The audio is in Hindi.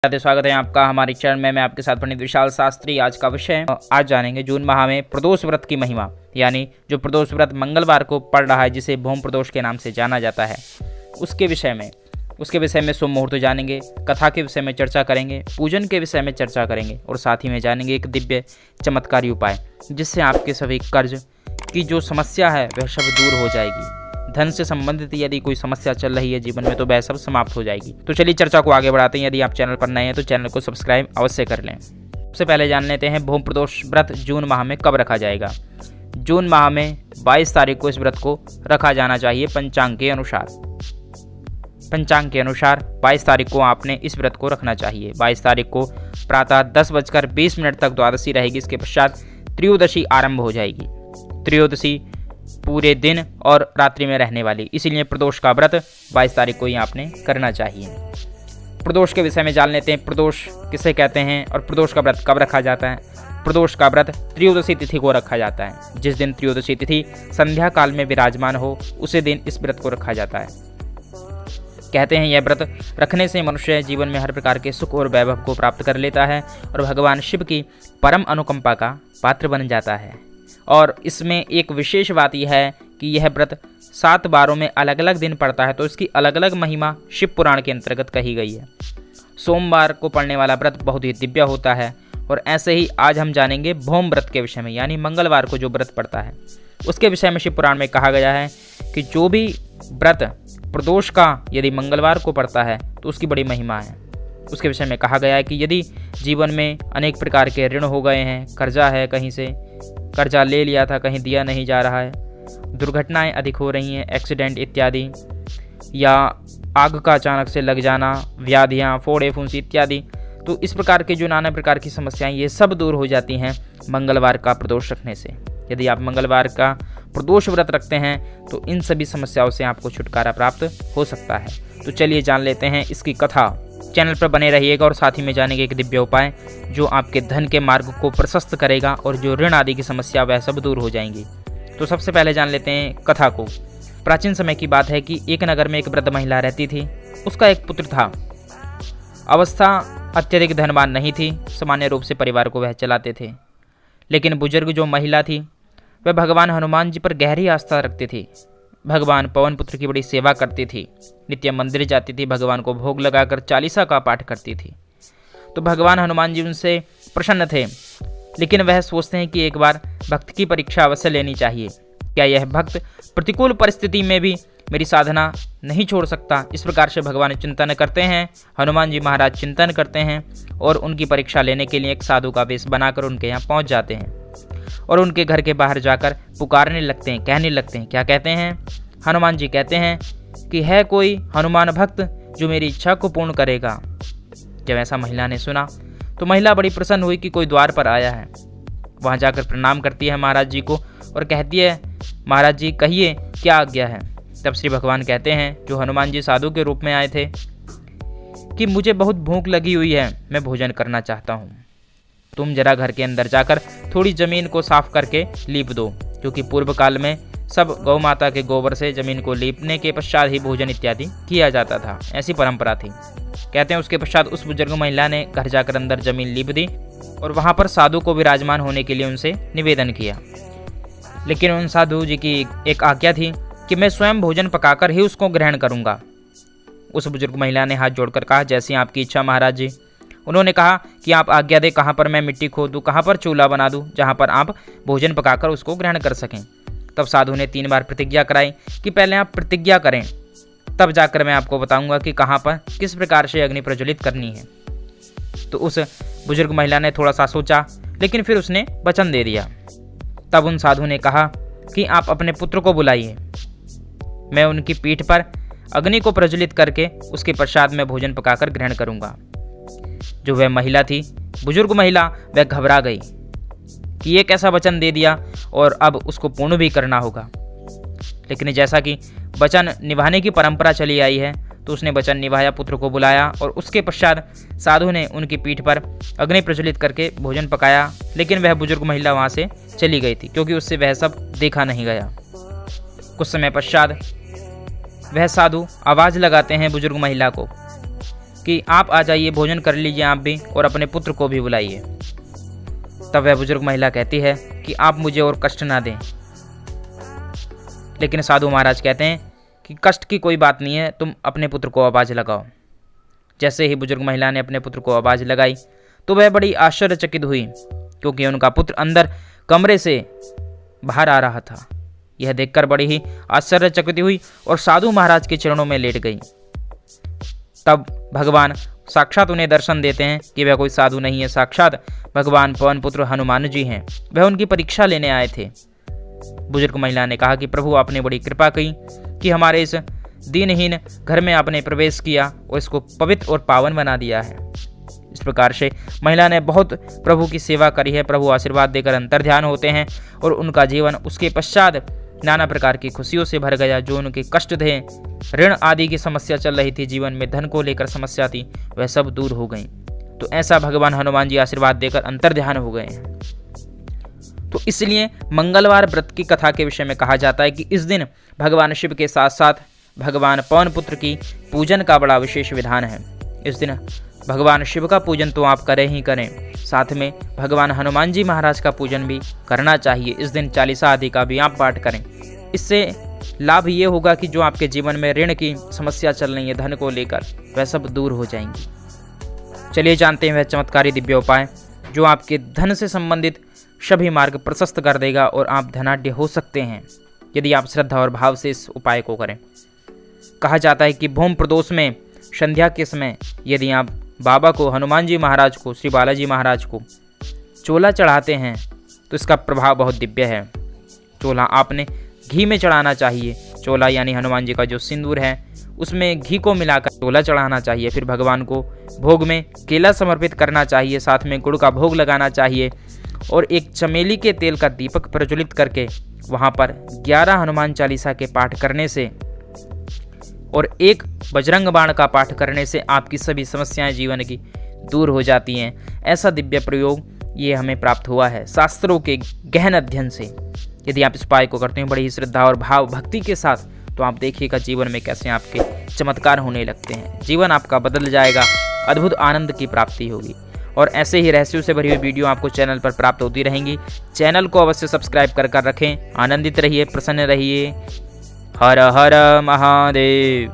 स्वागत है आपका हमारे चैनल में। मैं आपके साथ पंडित विशाल शास्त्री। आज का विषय आज जानेंगे जून माह में प्रदोष व्रत की महिमा, यानी जो प्रदोष व्रत मंगलवार को पड़ रहा है, जिसे भौम प्रदोष के नाम से जाना जाता है, उसके विषय में शुभ मुहूर्त जानेंगे, कथा के विषय में चर्चा करेंगे, पूजन के विषय में चर्चा करेंगे और साथ ही में जानेंगे एक दिव्य चमत्कारी उपाय जिससे आपके सभी कर्ज की जो समस्या है वह सब दूर हो जाएगी। धन से संबंधित यदि कोई समस्या चल रही है जीवन में तो वह सब समाप्त हो जाएगी। तो चलिए चर्चा को आगे बढ़ाते हैं। यदि आप चैनल पर नए हैं तो चैनल को सब्सक्राइब अवश्य कर लें। सबसे पहले जान लेते हैं भौम प्रदोष व्रत जून माह में कब रखा जाएगा। जून माह में 22 तारीख को इस व्रत को रखा जाना चाहिए पंचांग के अनुसार। 22 तारीख को आपने इस व्रत को रखना चाहिए। 22 तारीख को प्रातः 10:20 तक द्वादशी रहेगी। इसके पश्चात त्रयोदशी आरंभ हो जाएगी। त्रयोदशी पूरे दिन और रात्रि में रहने वाली, इसीलिए प्रदोष का व्रत 22 तारीख को ही आपने करना चाहिए। प्रदोष के विषय में जान लेते हैं। प्रदोष किसे कहते हैं और प्रदोष का व्रत कब रखा जाता है। प्रदोष का व्रत त्रयोदशी तिथि को रखा जाता है। जिस दिन त्रयोदशी तिथि संध्या काल में विराजमान हो उसी दिन इस व्रत को रखा जाता है। कहते हैं यह व्रत रखने से मनुष्य जीवन में हर प्रकार के सुख और वैभव को प्राप्त कर लेता है और भगवान शिव की परम अनुकंपा का पात्र बन जाता है। और इसमें एक विशेष बात यह है कि यह व्रत 7 बारों में अलग अलग दिन पड़ता है, तो इसकी अलग अलग महिमा शिव पुराण के अंतर्गत कही गई है। सोमवार को पड़ने वाला व्रत बहुत ही दिव्य होता है। और ऐसे ही आज हम जानेंगे भौम व्रत के विषय में, यानी मंगलवार को जो व्रत पड़ता है उसके विषय में शिव पुराण में कहा गया है कि जो भी व्रत प्रदोष का यदि मंगलवार को पड़ता है तो उसकी बड़ी महिमा है। उसके विषय में कहा गया है कि यदि जीवन में अनेक प्रकार के ऋण हो गए हैं, कर्जा है, कहीं से कर्जा ले लिया था, कहीं दिया नहीं जा रहा है, दुर्घटनाएं अधिक हो रही हैं, एक्सीडेंट इत्यादि, या आग का अचानक से लग जाना, व्याधियां, फोड़े फुंसी इत्यादि, तो इस प्रकार के जो नाना प्रकार की समस्याएं ये सब दूर हो जाती हैं मंगलवार का प्रदोष रखने से। यदि आप मंगलवार का प्रदोष व्रत रखते हैं तो इन सभी समस्याओं से आपको छुटकारा प्राप्त हो सकता है। तो चलिए जान लेते हैं इसकी कथा। चैनल पर बने रहिएगा और साथ ही में जानेंगे एक दिव्य उपाय जो आपके धन के मार्ग को प्रशस्त करेगा और जो ऋण आदि की समस्या वह सब दूर हो जाएंगी। तो सबसे पहले जान लेते हैं कथा को। प्राचीन समय की बात है कि एक नगर में एक वृद्ध महिला रहती थी। उसका एक पुत्र था। अवस्था अत्यधिक धनवान नहीं थी, सामान्य रूप से परिवार को वह चलाते थे। लेकिन बुजुर्ग जो महिला थी वह भगवान हनुमान जी पर गहरी आस्था रखती थी। भगवान पवन पुत्र की बड़ी सेवा करती थी। नित्य मंदिर जाती थी, भगवान को भोग लगाकर चालीसा का पाठ करती थी। तो भगवान हनुमान जी उनसे प्रसन्न थे, लेकिन वह सोचते हैं कि एक बार भक्त की परीक्षा अवश्य लेनी चाहिए। क्या यह भक्त प्रतिकूल परिस्थिति में भी मेरी साधना नहीं छोड़ सकता। इस प्रकार से भगवान चिंतन करते हैं। हनुमान जी महाराज चिंतन करते हैं और उनकी परीक्षा लेने के लिए एक साधु का वेश बनाकर उनके यहाँ पहुँच जाते हैं और उनके घर के बाहर जाकर पुकारने लगते हैं, कहने लगते हैं। क्या कहते हैं? हनुमान जी कहते हैं कि है कोई हनुमान भक्त जो मेरी इच्छा को पूर्ण करेगा। जब ऐसा महिला ने सुना तो महिला बड़ी प्रसन्न हुई कि कोई द्वार पर आया है। वहां जाकर प्रणाम करती है महाराज जी को और कहती है, महाराज जी कहिए क्या आज्ञा है। तब श्री भगवान कहते हैं, जो हनुमान जी साधु के रूप में आए थे, कि मुझे बहुत भूख लगी हुई है, मैं भोजन करना चाहता हूँ। तुम जरा घर के अंदर जाकर थोड़ी जमीन को साफ करके लीप दो, क्योंकि पूर्व काल में सब गौ माता के गोबर से जमीन को लीपने के पश्चात ही भोजन इत्यादि किया जाता था। ऐसी परंपरा थी। कहते हैं उसके पश्चात उस बुजुर्ग महिला ने घर जाकर अंदर जमीन लीप दी और वहां पर साधु को विराजमान होने के लिए उनसे निवेदन किया। लेकिन उन साधु जी की एक आज्ञा थी कि मैं स्वयं भोजन पकाकर ही उसको ग्रहण करूंगा। उस बुजुर्ग महिला ने हाथ जोड़कर कहा, जैसी आपकी इच्छा महाराज जी। उन्होंने कहा कि आप आज्ञा दें, कहाँ पर मैं मिट्टी खोदूं, कहाँ पर चूल्हा बना दूं, जहाँ पर आप भोजन पकाकर उसको ग्रहण कर सकें। तब साधु ने 3 बार प्रतिज्ञा कराई कि पहले आप प्रतिज्ञा करें, तब जाकर मैं आपको बताऊंगा कि कहाँ पर किस प्रकार से अग्नि प्रज्वलित करनी है। तो उस बुजुर्ग महिला ने थोड़ा सा सोचा, लेकिन फिर उसने वचन दे दिया। तब उन साधु ने कहा कि आप अपने पुत्र को बुलाइए, मैं उनकी पीठ पर अग्नि को प्रज्वलित करके उसके पश्चात में भोजन पकाकर ग्रहण करूंगा। जो वह महिला थी, बुजुर्ग महिला, वह घबरा गई कि ये कैसा वचन दे दिया और अब उसको पूर्ण भी करना होगा। लेकिन जैसा कि वचन निभाने की परंपरा चली आई है तो उसने वचन निभाया, पुत्र को बुलाया और उसके पश्चात साधु ने उनकी पीठ पर अग्नि प्रज्वलित करके भोजन पकाया। लेकिन वह बुजुर्ग महिला वहां से चली गई थी, क्योंकि उससे वह सब देखा नहीं गया। कुछ समय पश्चात वह साधु आवाज लगाते हैं बुजुर्ग महिला को कि आप आ जाइए, भोजन कर लीजिए आप भी और अपने पुत्र को भी बुलाइए। तब वह बुजुर्ग महिला कहती है कि आप मुझे और कष्ट ना दें। लेकिन साधु महाराज कहते हैं कि कष्ट की कोई बात नहीं है, तुम अपने पुत्र को आवाज़ लगाओ। जैसे ही बुजुर्ग महिला ने अपने पुत्र को आवाज़ लगाई तो वह बड़ी आश्चर्यचकित हुई, क्योंकि उनका पुत्र अंदर कमरे से बाहर आ रहा था। यह देखकर बड़ी ही आश्चर्यचकित हुई और साधु महाराज के चरणों में लेट गई। तब भगवान साक्षात उन्हें दर्शन देते हैं कि वह कोई साधु नहीं है, साक्षात भगवान पवन पुत्र हनुमान जी हैं। वह उनकी परीक्षा लेने आए थे। बुजुर्ग महिला ने कहा कि प्रभु, आपने बड़ी कृपा की कि हमारे इस दीनहीन घर में आपने प्रवेश किया और इसको पवित्र और पावन बना दिया है। इस प्रकार से महिला ने बहुत प्रभु की सेवा करी है। प्रभु आशीर्वाद देकर अंतर्ध्यान होते हैं और उनका जीवन उसके पश्चात नाना प्रकार की खुशियों से भर गया। जो उनके कष्ट थे, ऋण आदि की समस्या चल रही थी, जीवन में धन को लेकर समस्या थी, वह सब दूर हो गई। तो ऐसा भगवान हनुमान जी आशीर्वाद देकर अंतर्ध्यान हो गए हैं। तो इसलिए मंगलवार व्रत की कथा के विषय में कहा जाता है कि इस दिन भगवान शिव के साथ साथ भगवान पवन पुत्र की पूजन का बड़ा विशेष विधान है। इस दिन भगवान शिव का पूजन तो आप करें ही करें, साथ में भगवान हनुमान जी महाराज का पूजन भी करना चाहिए। इस दिन 40 आदि का भी आप पाठ करें। इससे लाभ ये होगा कि जो आपके जीवन में ऋण की समस्या चल रही है धन को लेकर, वह सब दूर हो जाएंगी। चलिए जानते हैं वह चमत्कारी दिव्य उपाय जो आपके धन से संबंधित सभी मार्ग प्रशस्त कर देगा और आप धनाढ्य हो सकते हैं यदि आप श्रद्धा और भाव से इस उपाय को करें। कहा जाता है कि भूम प्रदोष में संध्या के समय यदि आप बाबा को, हनुमान जी महाराज को, श्री बालाजी महाराज को चोला चढ़ाते हैं तो इसका प्रभाव बहुत दिव्य है। चोला आपने घी में चढ़ाना चाहिए। चोला यानी हनुमान जी का जो सिंदूर है उसमें घी को मिलाकर चोला चढ़ाना चाहिए। फिर भगवान को भोग में केला समर्पित करना चाहिए, साथ में गुड़ का भोग लगाना चाहिए और एक चमेली के तेल का दीपक प्रज्वलित करके वहाँ पर 11 हनुमान चालीसा के पाठ करने से और एक बजरंग बाण का पाठ करने से आपकी सभी समस्याएं जीवन की दूर हो जाती हैं। ऐसा दिव्य प्रयोग ये हमें प्राप्त हुआ है शास्त्रों के गहन अध्ययन से। यदि आप इस उपाय को करते हैं बड़ी ही श्रद्धा और भाव भक्ति के साथ, तो आप देखिएगा जीवन में कैसे आपके चमत्कार होने लगते हैं। जीवन आपका बदल जाएगा, अद्भुत आनंद की प्राप्ति होगी। और ऐसे ही रहस्यों से भरी हुई वीडियो आपको चैनल पर प्राप्त होती रहेंगी। चैनल को अवश्य सब्सक्राइब कर रखें। आनंदित रहिए, प्रसन्न रहिए। हर हर महादेव।